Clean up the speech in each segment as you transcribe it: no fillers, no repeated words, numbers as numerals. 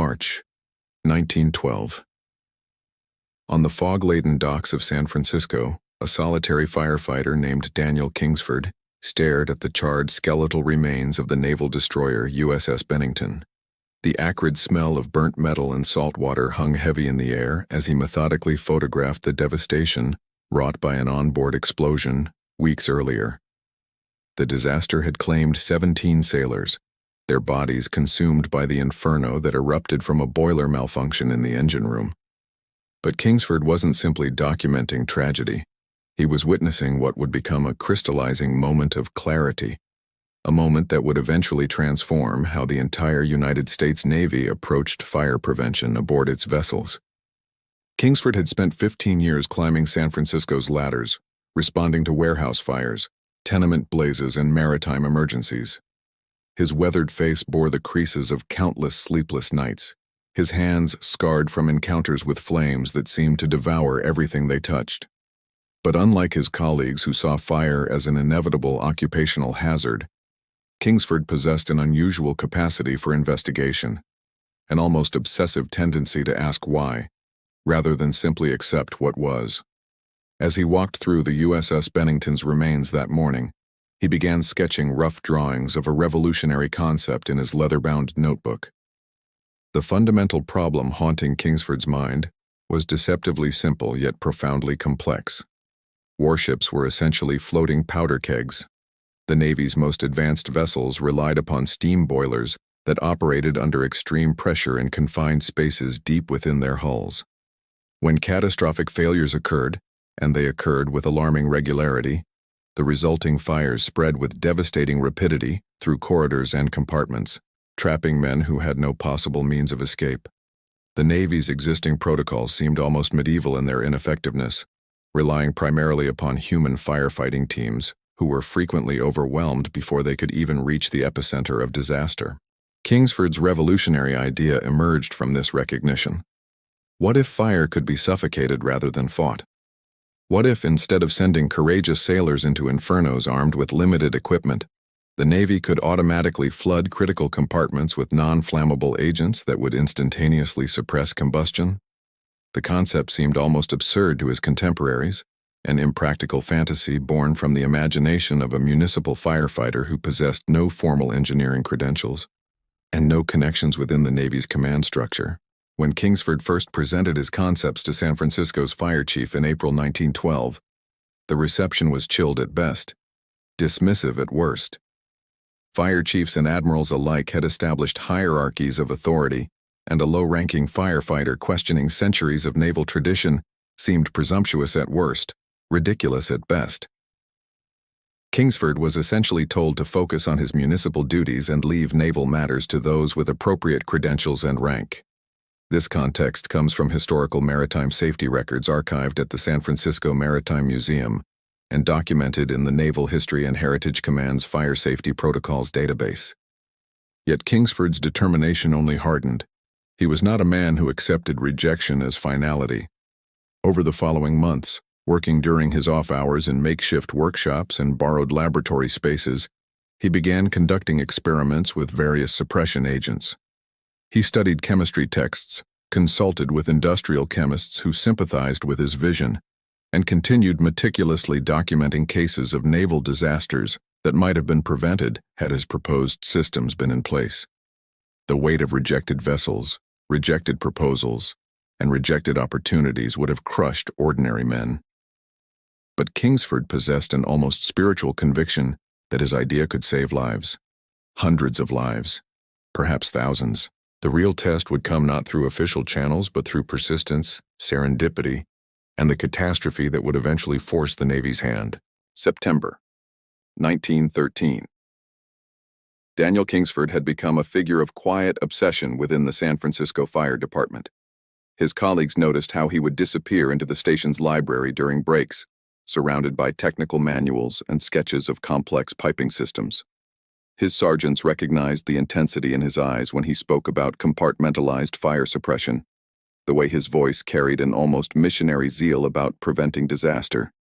March, 1912. On the fog-laden docks of San Francisco, a solitary firefighter named Daniel Kingsford stared at the charred skeletal remains of the naval destroyer USS Bennington. The acrid smell of burnt metal and salt water hung heavy in the air as he methodically photographed the devastation wrought by an onboard explosion weeks earlier. The disaster had claimed 17 sailors, their bodies consumed by the inferno that erupted from a boiler malfunction in the engine room. But Kingsford wasn't simply documenting tragedy. He was witnessing what would become a crystallizing moment of clarity, a moment that would eventually transform how the entire United States Navy approached fire prevention aboard its vessels. Kingsford had spent 15 years climbing San Francisco's ladders, responding to warehouse fires, tenement blazes, and maritime emergencies. His weathered face bore the creases of countless sleepless nights, his hands scarred from encounters with flames that seemed to devour everything they touched. But unlike his colleagues who saw fire as an inevitable occupational hazard, Kingsford possessed an unusual capacity for investigation, an almost obsessive tendency to ask why, rather than simply accept what was. As he walked through the USS Bennington's remains that morning, he began sketching rough drawings of a revolutionary concept in his leather-bound notebook. The fundamental problem haunting Kingsford's mind was deceptively simple yet profoundly complex. Warships were essentially floating powder kegs. The Navy's most advanced vessels relied upon steam boilers that operated under extreme pressure in confined spaces deep within their hulls. When catastrophic failures occurred, and they occurred with alarming regularity, the resulting fires spread with devastating rapidity through corridors and compartments, trapping men who had no possible means of escape. The Navy's existing protocols seemed almost medieval in their ineffectiveness, relying primarily upon human firefighting teams who were frequently overwhelmed before they could even reach the epicenter of disaster. Kingsford's revolutionary idea emerged from this recognition. What if fire could be suffocated rather than fought? What if, instead of sending courageous sailors into infernos armed with limited equipment, the Navy could automatically flood critical compartments with non-flammable agents that would instantaneously suppress combustion? The concept seemed almost absurd to his contemporaries, an impractical fantasy born from the imagination of a municipal firefighter who possessed no formal engineering credentials and no connections within the Navy's command structure. When Kingsford first presented his concepts to San Francisco's fire chief in April 1912, the reception was chilled at best, dismissive at worst. Fire chiefs and admirals alike had established hierarchies of authority, and a low-ranking firefighter questioning centuries of naval tradition seemed presumptuous at worst, ridiculous at best. Kingsford was essentially told to focus on his municipal duties and leave naval matters to those with appropriate credentials and rank. This context comes from historical maritime safety records archived at the San Francisco Maritime Museum and documented in the Naval History and Heritage Command's Fire Safety Protocols database. Yet Kingsford's determination only hardened. He was not a man who accepted rejection as finality. Over the following months, working during his off hours in makeshift workshops and borrowed laboratory spaces, he began conducting experiments with various suppression agents. He studied chemistry texts, consulted with industrial chemists who sympathized with his vision, and continued meticulously documenting cases of naval disasters that might have been prevented had his proposed systems been in place. The weight of rejected vessels, rejected proposals, and rejected opportunities would have crushed ordinary men. But Kingsford possessed an almost spiritual conviction that his idea could save lives. Hundreds of lives, perhaps thousands. The real test would come not through official channels but through persistence, serendipity, and the catastrophe that would eventually force the Navy's hand. September 1913. Daniel Kingsford had become a figure of quiet obsession within the San Francisco Fire Department. His colleagues noticed how he would disappear into the station's library during breaks, surrounded by technical manuals and sketches of complex piping systems. His sergeants recognized the intensity in his eyes when he spoke about compartmentalized fire suppression, the way his voice carried an almost missionary zeal about preventing disaster.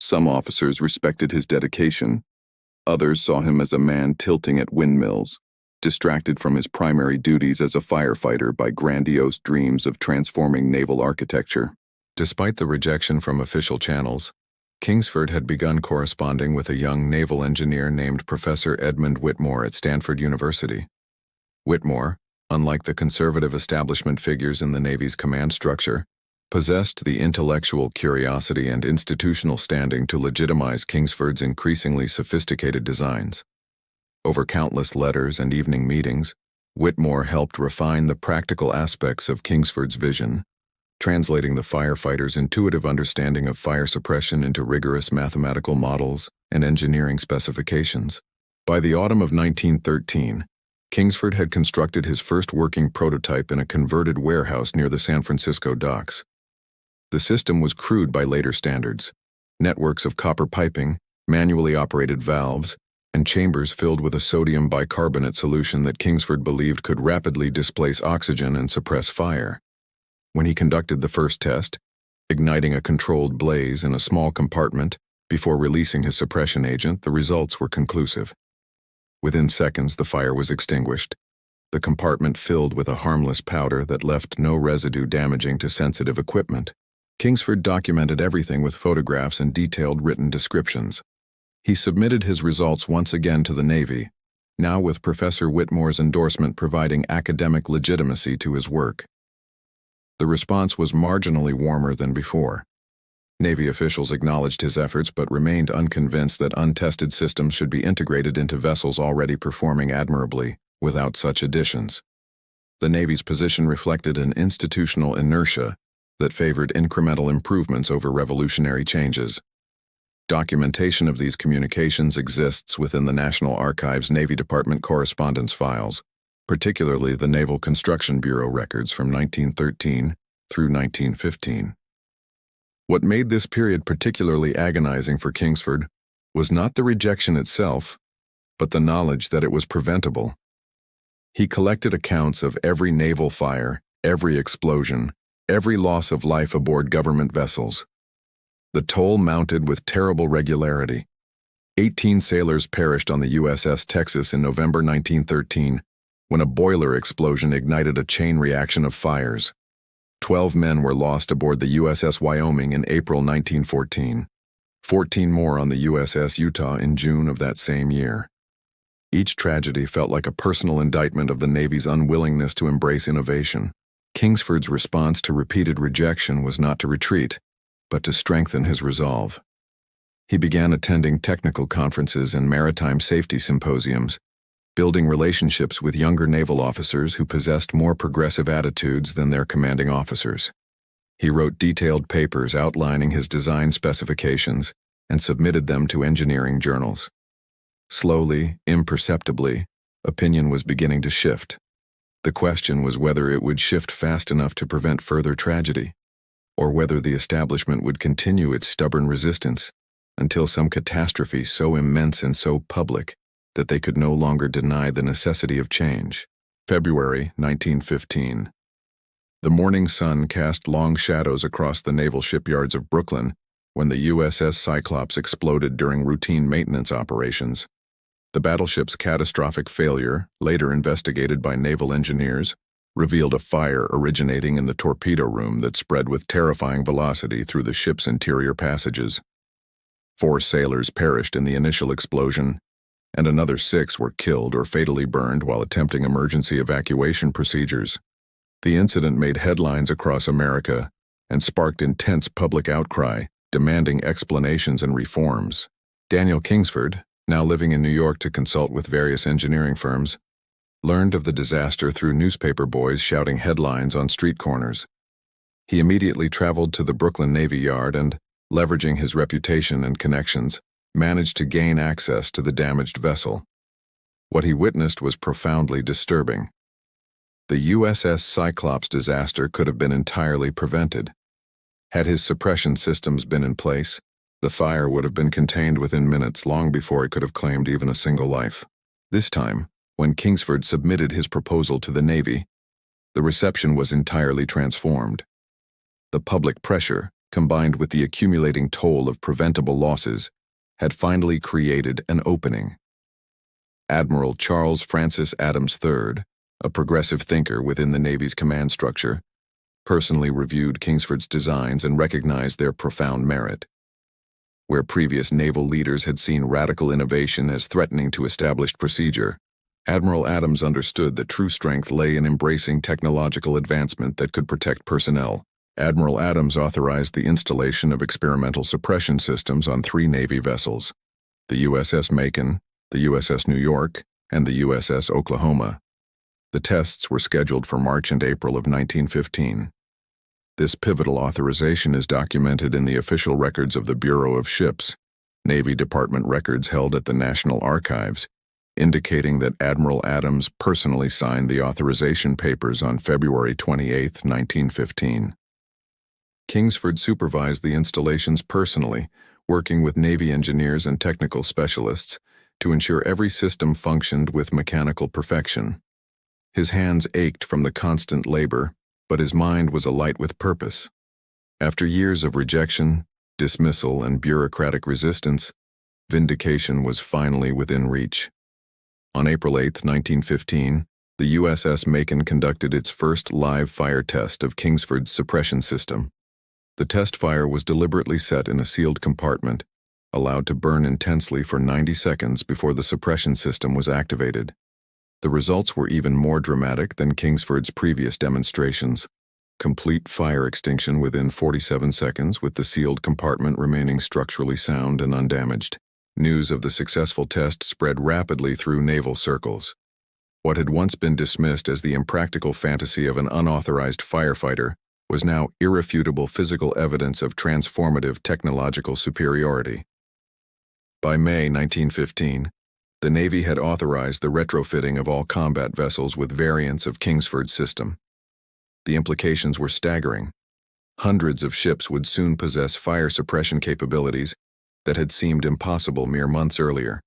Some officers respected his dedication. Others saw him as a man tilting at windmills, distracted from his primary duties as a firefighter by grandiose dreams of transforming naval architecture. Despite the rejection from official channels, Kingsford had begun corresponding with a young naval engineer named Professor Edmund Whitmore at Stanford University. Whitmore, unlike the conservative establishment figures in the Navy's command structure, possessed the intellectual curiosity and institutional standing to legitimize Kingsford's increasingly sophisticated designs. Over countless letters and evening meetings, Whitmore helped refine the practical aspects of Kingsford's vision, translating the firefighter's intuitive understanding of fire suppression into rigorous mathematical models and engineering specifications. By the autumn of 1913, Kingsford had constructed his first working prototype in a converted warehouse near the San Francisco docks. The system was crude by later standards: networks of copper piping, manually operated valves, and chambers filled with a sodium bicarbonate solution that Kingsford believed could rapidly displace oxygen and suppress fire. When he conducted the first test, igniting a controlled blaze in a small compartment before releasing his suppression agent, the results were conclusive. Within seconds, the fire was extinguished, the compartment filled with a harmless powder that left no residue damaging to sensitive equipment. Kingsford documented everything with photographs and detailed written descriptions. He submitted his results once again to the Navy, now with Professor Whitmore's endorsement providing academic legitimacy to his work. The response was marginally warmer than before. Navy officials acknowledged his efforts but remained unconvinced that untested systems should be integrated into vessels already performing admirably without such additions. The Navy's position reflected an institutional inertia that favored incremental improvements over revolutionary changes. Documentation of these communications exists within the National Archives Navy Department correspondence files, particularly the Naval Construction Bureau records from 1913 through 1915. What made this period particularly agonizing for Kingsford was not the rejection itself, but the knowledge that it was preventable. He collected accounts of every naval fire, every explosion, every loss of life aboard government vessels. The toll mounted with terrible regularity. 18 sailors perished on the USS Texas in November 1913, when a boiler explosion ignited a chain reaction of fires. 12 men were lost aboard the USS Wyoming in April 1914, 14 more on the USS Utah in June of that same year. Each tragedy felt like a personal indictment of the Navy's unwillingness to embrace innovation. Kingsford's response to repeated rejection was not to retreat, but to strengthen his resolve. He began attending technical conferences and maritime safety symposiums, building relationships with younger naval officers who possessed more progressive attitudes than their commanding officers. He wrote detailed papers outlining his design specifications and submitted them to engineering journals. Slowly, imperceptibly, opinion was beginning to shift. The question was whether it would shift fast enough to prevent further tragedy, or whether the establishment would continue its stubborn resistance until some catastrophe so immense and so public that they could no longer deny the necessity of change. February 1915. The morning sun cast long shadows across the naval shipyards of Brooklyn when the USS Cyclops exploded during routine maintenance operations. The battleship's catastrophic failure, later investigated by naval engineers, revealed a fire originating in the torpedo room that spread with terrifying velocity through the ship's interior passages. 4 sailors perished in the initial explosion, and another 6 were killed or fatally burned while attempting emergency evacuation procedures. The incident made headlines across America and sparked intense public outcry, demanding explanations and reforms. Daniel Kingsford, now living in New York to consult with various engineering firms, learned of the disaster through newspaper boys shouting headlines on street corners. He immediately traveled to the Brooklyn Navy Yard and, leveraging his reputation and connections, managed to gain access to the damaged vessel. What he witnessed was profoundly disturbing. The USS Cyclops disaster could have been entirely prevented. Had his suppression systems been in place, the fire would have been contained within minutes, long before it could have claimed even a single life. This time, when Kingsford submitted his proposal to the Navy, the reception was entirely transformed. The public pressure, combined with the accumulating toll of preventable losses, had finally created an opening. Admiral Charles Francis Adams III, a progressive thinker within the Navy's command structure, personally reviewed Kingsford's designs and recognized their profound merit. Where previous naval leaders had seen radical innovation as threatening to established procedure, Admiral Adams understood that true strength lay in embracing technological advancement that could protect personnel. Admiral Adams authorized the installation of experimental suppression systems on 3 Navy vessels: the USS Macon, the USS New York, and the USS Oklahoma. The tests were scheduled for March and April of 1915. This pivotal authorization is documented in the official records of the Bureau of Ships, Navy Department records held at the National Archives, indicating that Admiral Adams personally signed the authorization papers on February 28, 1915. Kingsford supervised the installations personally, working with Navy engineers and technical specialists to ensure every system functioned with mechanical perfection. His hands ached from the constant labor, but his mind was alight with purpose. After years of rejection, dismissal, and bureaucratic resistance, vindication was finally within reach. On April 8, 1915, the USS Macon conducted its first live fire test of Kingsford's suppression system. The test fire was deliberately set in a sealed compartment, allowed to burn intensely for 90 seconds before the suppression system was activated. The results were even more dramatic than Kingsford's previous demonstrations. Complete fire extinction within 47 seconds, with the sealed compartment remaining structurally sound and undamaged. News of the successful test spread rapidly through naval circles. What had once been dismissed as the impractical fantasy of an unauthorized firefighter was now irrefutable physical evidence of transformative technological superiority. By May 1915, the Navy had authorized the retrofitting of all combat vessels with variants of Kingsford's system. The implications were staggering. Hundreds of ships would soon possess fire suppression capabilities that had seemed impossible mere months earlier.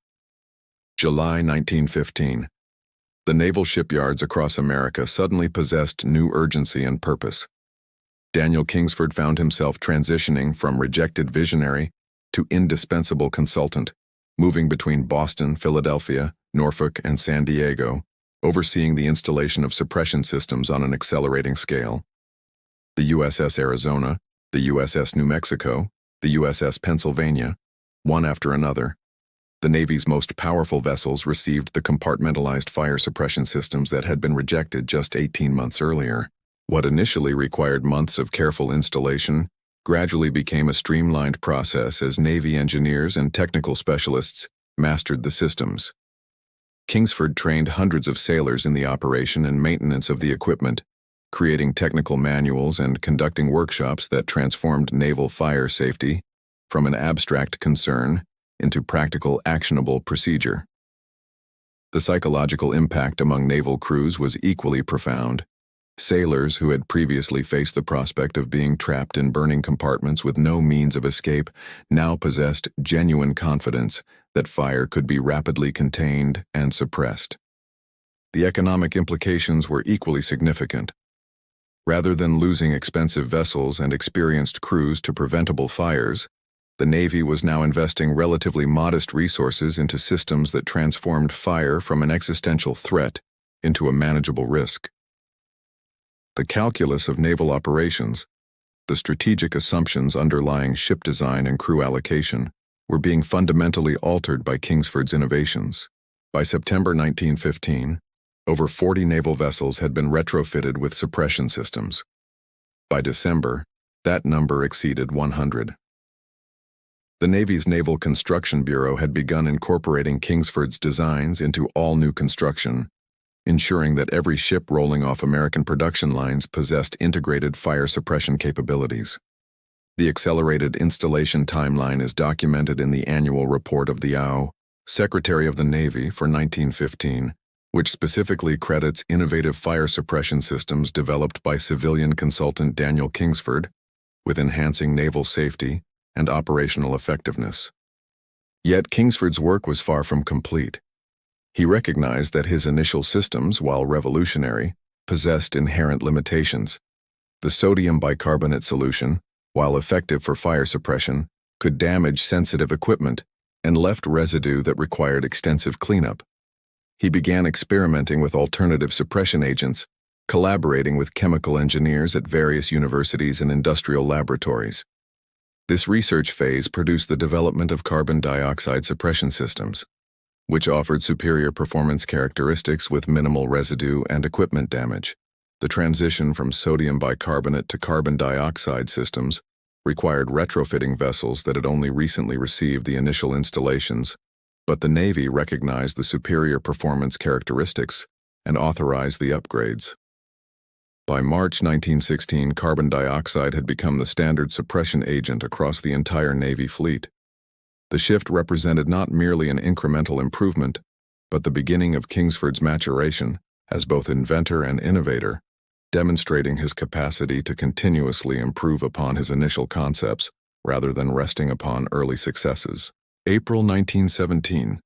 July 1915. The naval shipyards across America suddenly possessed new urgency and purpose. Daniel Kingsford found himself transitioning from rejected visionary to indispensable consultant, moving between Boston, Philadelphia, Norfolk, and San Diego, overseeing the installation of suppression systems on an accelerating scale. The USS Arizona, the USS New Mexico, the USS Pennsylvania, one after another. The Navy's most powerful vessels received the compartmentalized fire suppression systems that had been rejected just 18 months earlier. What initially required months of careful installation gradually became a streamlined process as Navy engineers and technical specialists mastered the systems. Kingsford trained hundreds of sailors in the operation and maintenance of the equipment, creating technical manuals and conducting workshops that transformed naval fire safety from an abstract concern into practical, actionable procedure. The psychological impact among naval crews was equally profound. Sailors who had previously faced the prospect of being trapped in burning compartments with no means of escape now possessed genuine confidence that fire could be rapidly contained and suppressed. The economic implications were equally significant. Rather than losing expensive vessels and experienced crews to preventable fires, the Navy was now investing relatively modest resources into systems that transformed fire from an existential threat into a manageable risk. The calculus of naval operations, the strategic assumptions underlying ship design and crew allocation, were being fundamentally altered by Kingsford's innovations. By September 1915, over 40 naval vessels had been retrofitted with suppression systems. By December, that number exceeded 100. The Navy's Naval Construction Bureau had begun incorporating Kingsford's designs into all new construction, ensuring that every ship rolling off American production lines possessed integrated fire suppression capabilities. The accelerated installation timeline is documented in the annual report of the AO, Secretary of the Navy for 1915, which specifically credits innovative fire suppression systems developed by civilian consultant Daniel Kingsford with enhancing naval safety and operational effectiveness. Yet Kingsford's work was far from complete. He recognized that his initial systems, while revolutionary, possessed inherent limitations. The sodium bicarbonate solution, while effective for fire suppression, could damage sensitive equipment and left residue that required extensive cleanup. He began experimenting with alternative suppression agents, collaborating with chemical engineers at various universities and industrial laboratories. This research phase produced the development of carbon dioxide suppression systems, which offered superior performance characteristics with minimal residue and equipment damage. The transition from sodium bicarbonate to carbon dioxide systems required retrofitting vessels that had only recently received the initial installations, but the Navy recognized the superior performance characteristics and authorized the upgrades. By March 1916, carbon dioxide had become the standard suppression agent across the entire Navy fleet. The shift represented not merely an incremental improvement, but the beginning of Kingsford's maturation as both inventor and innovator, demonstrating his capacity to continuously improve upon his initial concepts rather than resting upon early successes. April 1917.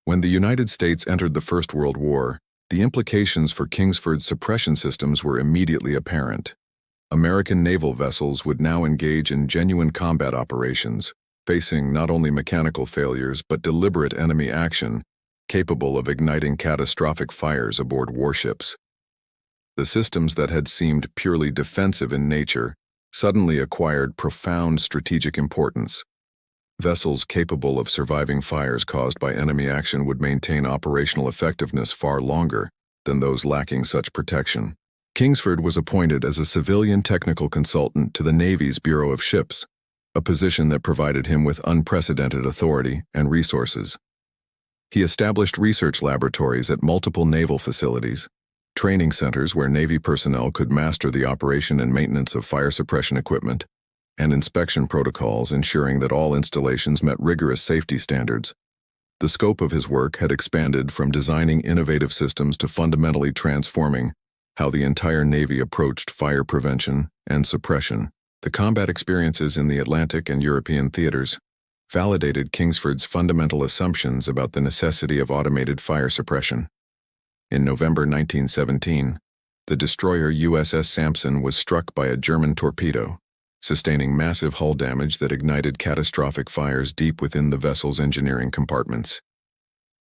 When the United States entered the First World War, the implications for Kingsford's suppression systems were immediately apparent. American naval vessels would now engage in genuine combat operations, facing not only mechanical failures but deliberate enemy action capable of igniting catastrophic fires aboard warships. The systems that had seemed purely defensive in nature suddenly acquired profound strategic importance. Vessels capable of surviving fires caused by enemy action would maintain operational effectiveness far longer than those lacking such protection. Kingsford was appointed as a civilian technical consultant to the Navy's Bureau of Ships, a position that provided him with unprecedented authority and resources. He established research laboratories at multiple naval facilities, training centers where Navy personnel could master the operation and maintenance of fire suppression equipment, and inspection protocols ensuring that all installations met rigorous safety standards. The scope of his work had expanded from designing innovative systems to fundamentally transforming how the entire Navy approached fire prevention and suppression. The combat experiences in the Atlantic and European theaters validated Kingsford's fundamental assumptions about the necessity of automated fire suppression. In November 1917, the destroyer USS Sampson was struck by a German torpedo, sustaining massive hull damage that ignited catastrophic fires deep within the vessel's engineering compartments.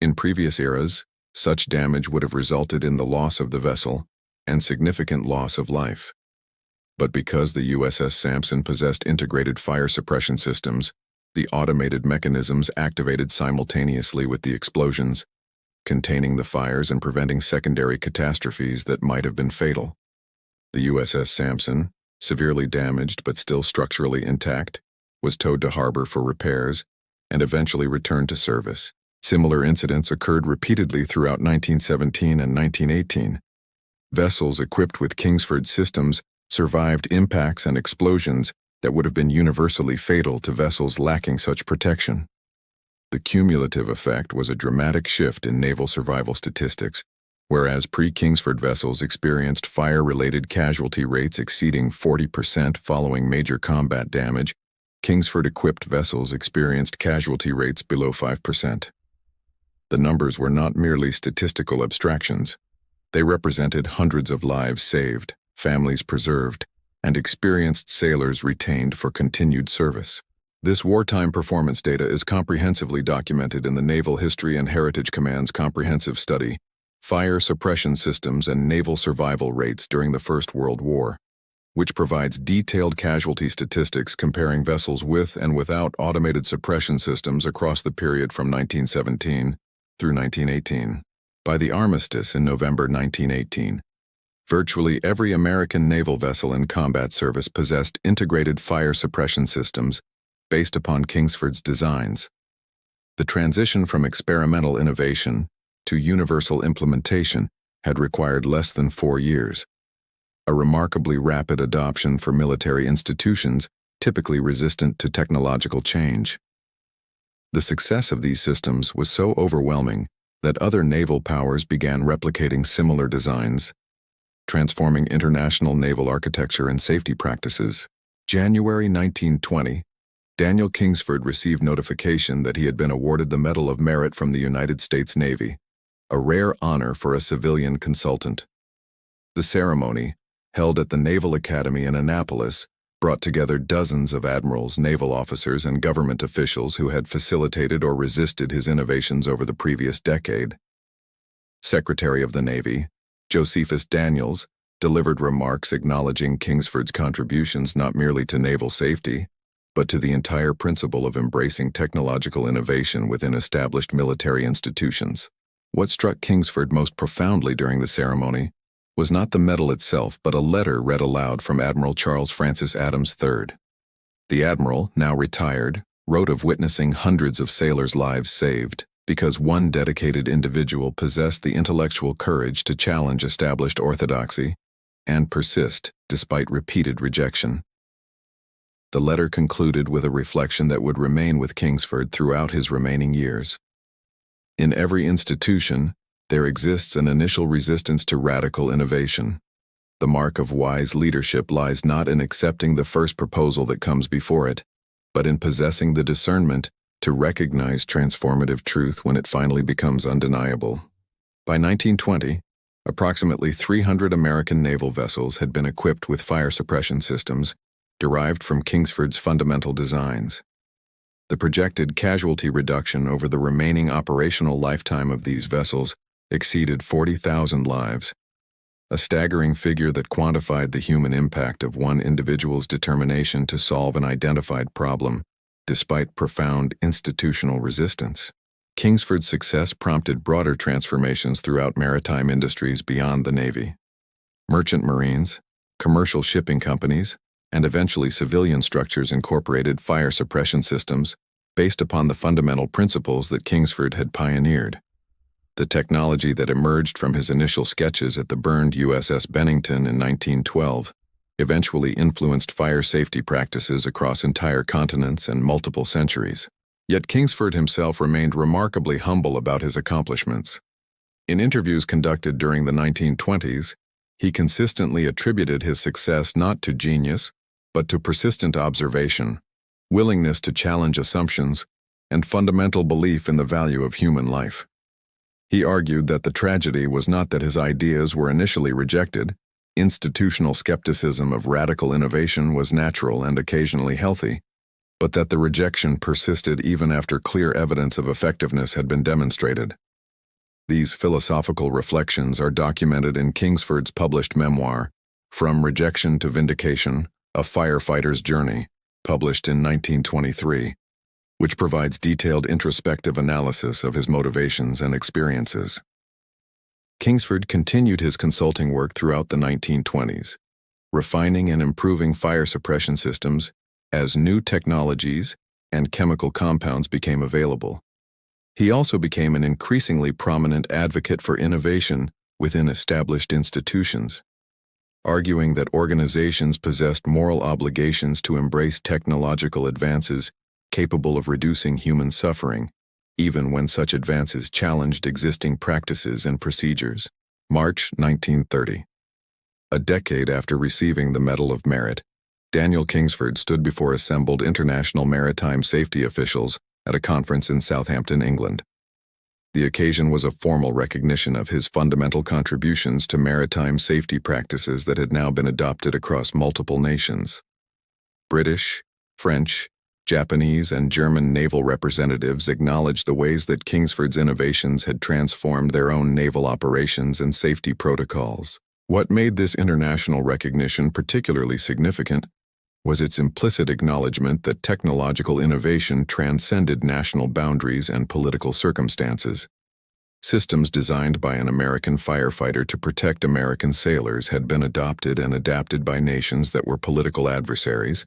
In previous eras, such damage would have resulted in the loss of the vessel and significant loss of life. But because the USS Sampson possessed integrated fire suppression systems, the automated mechanisms activated simultaneously with the explosions, containing the fires and preventing secondary catastrophes that might have been fatal. The USS Sampson, severely damaged but still structurally intact, was towed to harbor for repairs and eventually returned to service. Similar incidents occurred repeatedly throughout 1917 and 1918. Vessels equipped with Kingsford systems survived impacts and explosions that would have been universally fatal to vessels lacking such protection. The cumulative effect was a dramatic shift in naval survival statistics. Whereas pre-Kingsford vessels experienced fire-related casualty rates exceeding 40% following major combat damage, Kingsford-equipped vessels experienced casualty rates below 5%. The numbers were not merely statistical abstractions. They represented hundreds of lives saved, families preserved, and experienced sailors retained for continued service. This wartime performance data is comprehensively documented in the Naval History and Heritage Command's comprehensive study, Fire Suppression Systems and Naval Survival Rates During the First World War, which provides detailed casualty statistics comparing vessels with and without automated suppression systems across the period from 1917 through 1918. By the armistice in November 1918, virtually every American naval vessel in combat service possessed integrated fire suppression systems based upon Kingsford's designs. The transition from experimental innovation to universal implementation had required less than 4 years, a remarkably rapid adoption for military institutions typically resistant to technological change. The success of these systems was so overwhelming that other naval powers began replicating similar designs, transforming international naval architecture and safety practices. January 1920, Daniel Kingsford received notification that he had been awarded the Medal of Merit from the United States Navy, a rare honor for a civilian consultant. The ceremony, held at the Naval Academy in Annapolis, brought together dozens of admirals, naval officers, and government officials who had facilitated or resisted his innovations over the previous decade. Secretary of the Navy, Josephus Daniels, delivered remarks acknowledging Kingsford's contributions not merely to naval safety, but to the entire principle of embracing technological innovation within established military institutions. What struck Kingsford most profoundly during the ceremony was not the medal itself but a letter read aloud from Admiral Charles Francis Adams III. The admiral, now retired, wrote of witnessing hundreds of sailors' lives saved because one dedicated individual possessed the intellectual courage to challenge established orthodoxy and persist despite repeated rejection. The letter concluded with a reflection that would remain with Kingsford throughout his remaining years. In every institution, there exists an initial resistance to radical innovation. The mark of wise leadership lies not in accepting the first proposal that comes before it, but in possessing the discernment to recognize transformative truth when it finally becomes undeniable. By 1920, approximately 300 American naval vessels had been equipped with fire suppression systems derived from Kingsford's fundamental designs. The projected casualty reduction over the remaining operational lifetime of these vessels exceeded 40,000 lives, a staggering figure that quantified the human impact of one individual's determination to solve an identified problem, despite profound institutional resistance. Kingsford's success prompted broader transformations throughout maritime industries beyond the Navy. Merchant marines, commercial shipping companies, and eventually civilian structures incorporated fire suppression systems based upon the fundamental principles that Kingsford had pioneered. The technology that emerged from his initial sketches at the burned USS Bennington in 1912 eventually influenced fire safety practices across entire continents and multiple centuries. Yet Kingsford himself remained remarkably humble about his accomplishments. In interviews conducted during the 1920s, he consistently attributed his success not to genius, but to persistent observation, willingness to challenge assumptions, and fundamental belief in the value of human life. He argued that the tragedy was not that his ideas were initially rejected. Institutional skepticism of radical innovation was natural and occasionally healthy, but that the rejection persisted even after clear evidence of effectiveness had been demonstrated. These philosophical reflections are documented in Kingsford's published memoir, From Rejection to Vindication, A Firefighter's Journey, published in 1923, which provides detailed introspective analysis of his motivations and experiences. Kingsford continued his consulting work throughout the 1920s, refining and improving fire suppression systems as new technologies and chemical compounds became available. He also became an increasingly prominent advocate for innovation within established institutions, arguing that organizations possessed moral obligations to embrace technological advances capable of reducing human suffering, even when such advances challenged existing practices and procedures. March 1930. A decade after receiving the Medal of Merit, Daniel Kingsford stood before assembled international maritime safety officials at a conference in Southampton, England. The occasion was a formal recognition of his fundamental contributions to maritime safety practices that had now been adopted across multiple nations. British, French, Japanese, and German naval representatives acknowledged the ways that Kingsford's innovations had transformed their own naval operations and safety protocols. What made this international recognition particularly significant was its implicit acknowledgement that technological innovation transcended national boundaries and political circumstances. Systems designed by an American firefighter to protect American sailors had been adopted and adapted by nations that were political adversaries,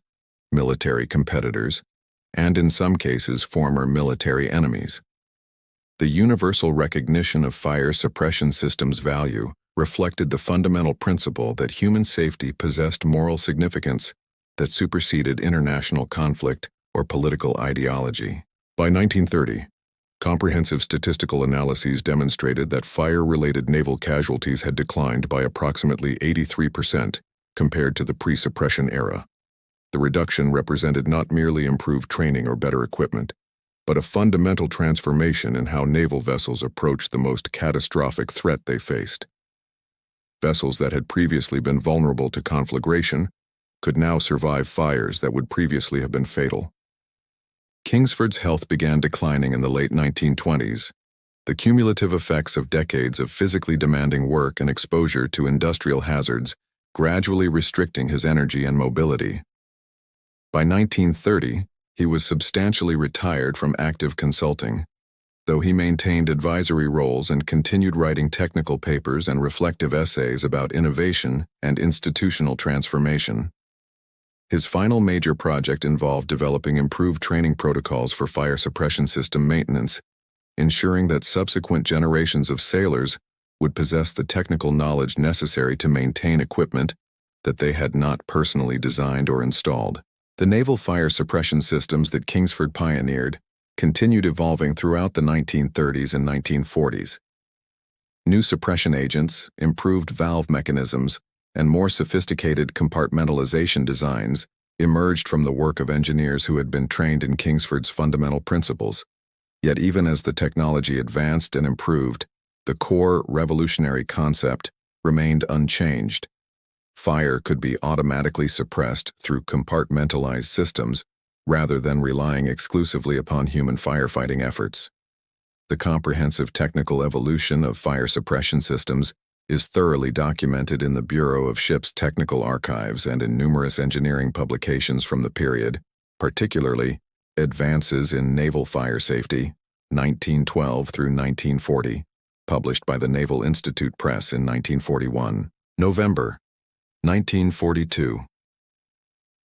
military competitors, and in some cases former military enemies. The universal recognition of fire suppression systems' value reflected the fundamental principle that human safety possessed moral significance that superseded international conflict or political ideology. By 1930, comprehensive statistical analyses demonstrated that fire-related naval casualties had declined by approximately 83% compared to the pre-suppression era. The reduction represented not merely improved training or better equipment, but a fundamental transformation in how naval vessels approached the most catastrophic threat they faced. Vessels that had previously been vulnerable to conflagration could now survive fires that would previously have been fatal. Kingsford's health began declining in the late 1920s, the cumulative effects of decades of physically demanding work and exposure to industrial hazards gradually restricting his energy and mobility. By 1930, he was substantially retired from active consulting, though he maintained advisory roles and continued writing technical papers and reflective essays about innovation and institutional transformation. His final major project involved developing improved training protocols for fire suppression system maintenance, ensuring that subsequent generations of sailors would possess the technical knowledge necessary to maintain equipment that they had not personally designed or installed. The naval fire suppression systems that Kingsford pioneered continued evolving throughout the 1930s and 1940s. New suppression agents, improved valve mechanisms, and more sophisticated compartmentalization designs emerged from the work of engineers who had been trained in Kingsford's fundamental principles. Yet even as the technology advanced and improved, the core revolutionary concept remained unchanged. Fire could be automatically suppressed through compartmentalized systems rather than relying exclusively upon human firefighting efforts. The comprehensive technical evolution of fire suppression systems is thoroughly documented in the Bureau of Ships' Technical Archives and in numerous engineering publications from the period, particularly Advances in Naval Fire Safety, 1912 through 1940, published by the Naval Institute Press in 1941. November 1942.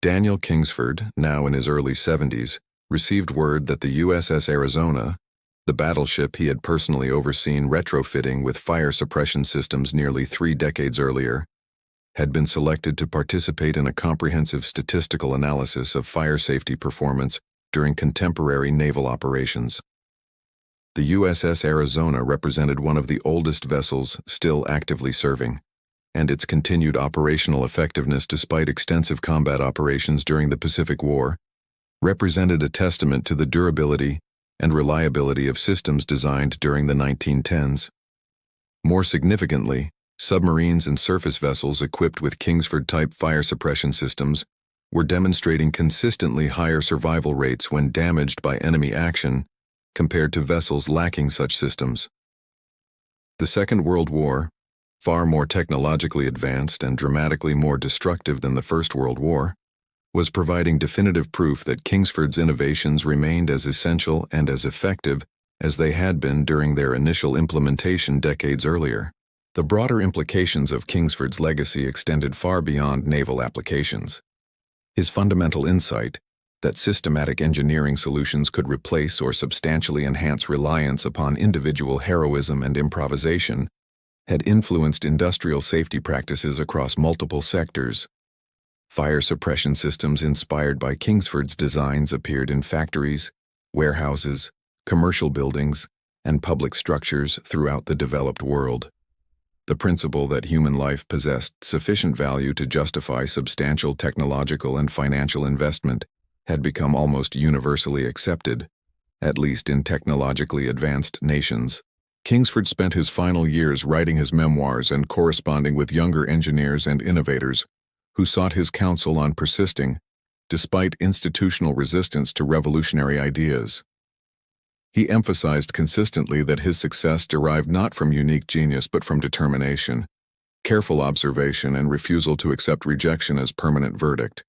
Daniel Kingsford, now in his early 70s, received word that the USS Arizona, the battleship he had personally overseen retrofitting with fire suppression systems nearly 3 decades earlier, had been selected to participate in a comprehensive statistical analysis of fire safety performance during contemporary naval operations. The USS Arizona represented one of the oldest vessels still actively serving, and its continued operational effectiveness despite extensive combat operations during the Pacific War represented a testament to the durability and reliability of systems designed during the 1910s. More significantly, submarines and surface vessels equipped with Kingsford-type fire suppression systems were demonstrating consistently higher survival rates when damaged by enemy action compared to vessels lacking such systems. The Second World War, far more technologically advanced and dramatically more destructive than the First World War, was providing definitive proof that Kingsford's innovations remained as essential and as effective as they had been during their initial implementation decades earlier. The broader implications of Kingsford's legacy extended far beyond naval applications. His fundamental insight that systematic engineering solutions could replace or substantially enhance reliance upon individual heroism and improvisation had influenced industrial safety practices across multiple sectors. Fire suppression systems inspired by Kingsford's designs appeared in factories, warehouses, commercial buildings, and public structures throughout the developed world. The principle that human life possessed sufficient value to justify substantial technological and financial investment had become almost universally accepted, at least in technologically advanced nations. Kingsford spent his final years writing his memoirs and corresponding with younger engineers and innovators who sought his counsel on persisting, despite institutional resistance to revolutionary ideas. He emphasized consistently that his success derived not from unique genius but from determination, careful observation, and refusal to accept rejection as permanent verdict.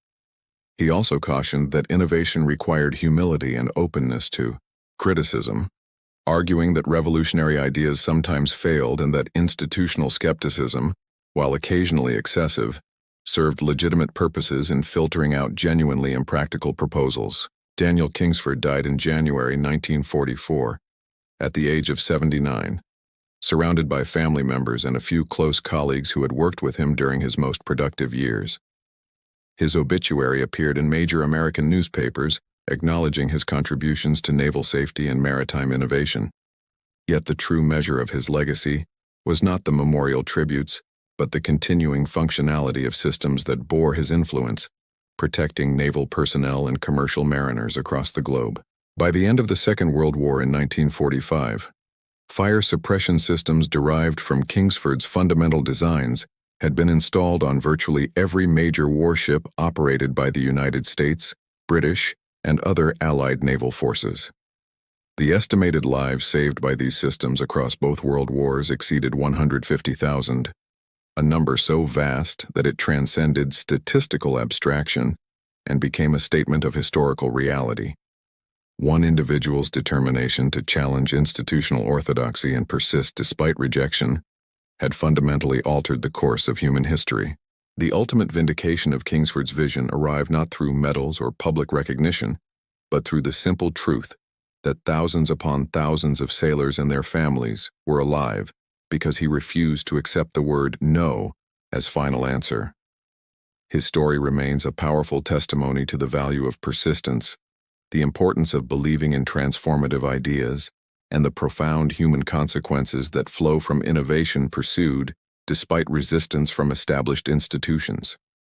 He also cautioned that innovation required humility and openness to criticism, arguing that revolutionary ideas sometimes failed and that institutional skepticism, while occasionally excessive, served legitimate purposes in filtering out genuinely impractical proposals. Daniel Kingsford died in January 1944, at the age of 79, surrounded by family members and a few close colleagues who had worked with him during his most productive years. His obituary appeared in major American newspapers, acknowledging his contributions to naval safety and maritime innovation. Yet the true measure of his legacy was not the memorial tributes, but the continuing functionality of systems that bore his influence, protecting naval personnel and commercial mariners across the globe. By the end of the Second World War in 1945, fire suppression systems derived from Kingsford's fundamental designs had been installed on virtually every major warship operated by the United States, British, and other Allied naval forces. The estimated lives saved by these systems across both world wars exceeded 150,000, a number so vast that it transcended statistical abstraction and became a statement of historical reality. One individual's determination to challenge institutional orthodoxy and persist despite rejection had fundamentally altered the course of human history. The ultimate vindication of Kingsford's vision arrived not through medals or public recognition, but through the simple truth that thousands upon thousands of sailors and their families were alive because he refused to accept the word no as final answer. His story remains a powerful testimony to the value of persistence, the importance of believing in transformative ideas, and the profound human consequences that flow from innovation pursued despite resistance from established institutions.